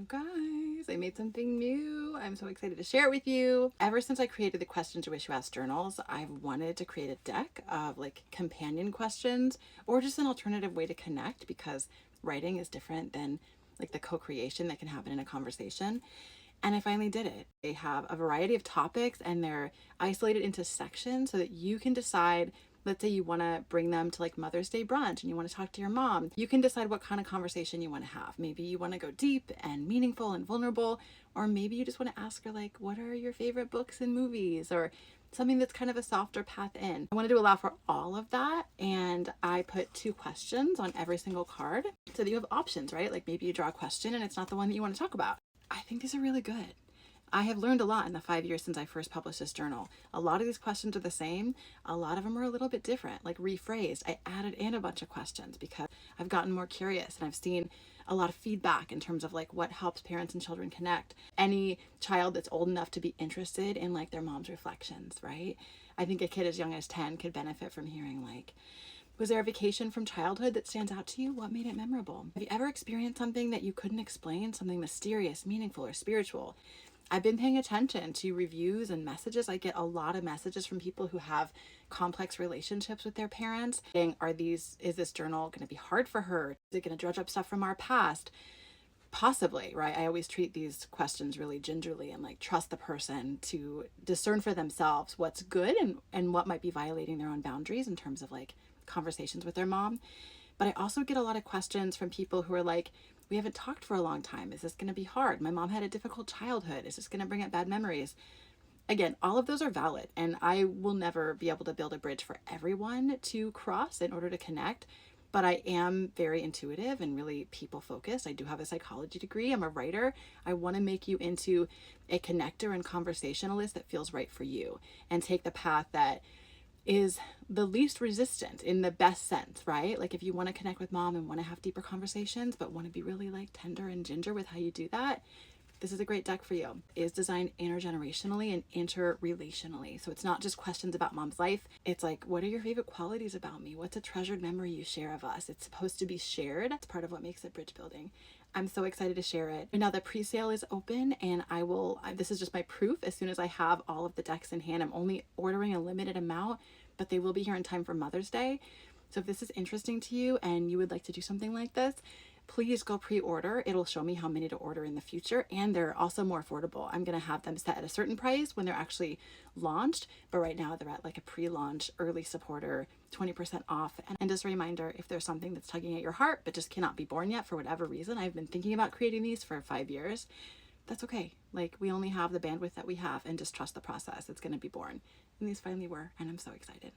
You guys, I made something new. I'm so excited to share it with you. Ever since I created the Questions You Wish You Asked journals, I've wanted to create a deck of like companion questions or just an alternative way to connect, because writing is different than like the co-creation that can happen in a conversation. And I finally did it. They have a variety of topics and they're isolated into sections so that you can decide. Let's say you want to bring them to like Mother's Day brunch and you want to talk to your mom. You can decide what kind of conversation you want to have. Maybe you want to go deep and meaningful and vulnerable, or maybe you just want to ask her, like, what are your favorite books and movies, or something that's kind of a softer path in. I wanted to allow for all of that, and I put 2 questions on every single card so that you have options, right? Like maybe you draw a question and it's not the one that you want to talk about. I think these are really good. I have learned a lot in the 5 years since I first published this journal. A lot of these questions are the same. A lot of them are a little bit different, like rephrased. I added in a bunch of questions because I've gotten more curious and I've seen a lot of feedback in terms of like what helps parents and children connect. Any child that's old enough to be interested in like their mom's reflections, right? I think a kid as young as 10 could benefit from hearing like, was there a vacation from childhood that stands out to you? What made it memorable? Have you ever experienced something that you couldn't explain, something mysterious, meaningful, or spiritual? I've been paying attention to reviews and messages. I get a lot of messages from people who have complex relationships with their parents saying, is this journal going to be hard for her? Is it going to dredge up stuff from our past? Possibly, right? I always treat these questions really gingerly and like trust the person to discern for themselves what's good and what might be violating their own boundaries in terms of like conversations with their mom. But I also get a lot of questions from people who are like, we haven't talked for a long time. Is this going to be hard? My mom had a difficult childhood. Is this going to bring up bad memories? Again, all of those are valid, and I will never be able to build a bridge for everyone to cross in order to connect. But I am very intuitive and really people focused. I do have a psychology degree. I'm a writer. I want to make you into a connector and conversationalist that feels right for you and take the path that is the least resistant in the best sense, right? Like if you want to connect with mom and want to have deeper conversations, but want to be really like tender and ginger with how you do that, this is a great deck for you. It is designed intergenerationally and interrelationally. So it's not just questions about mom's life. It's like, what are your favorite qualities about me? What's a treasured memory you share of us? It's supposed to be shared. It's part of what makes it bridge building. I'm so excited to share it. And now the pre-sale is open, and this is just my proof. As soon as I have all of the decks in hand, I'm only ordering a limited amount, but they will be here in time for Mother's Day. So if this is interesting to you and you would like to do something like this, please go pre-order. It'll show me how many to order in the future, and they're also more affordable. I'm going to have them set at a certain price when they're actually launched, but right now they're at like a pre-launch early supporter 20% off. And just a reminder, if there's something that's tugging at your heart but just cannot be born yet for whatever reason, I've been thinking about creating these for 5 years. That's okay. Like, we only have the bandwidth that we have, and just trust the process. It's going to be born. And these finally were, and I'm so excited.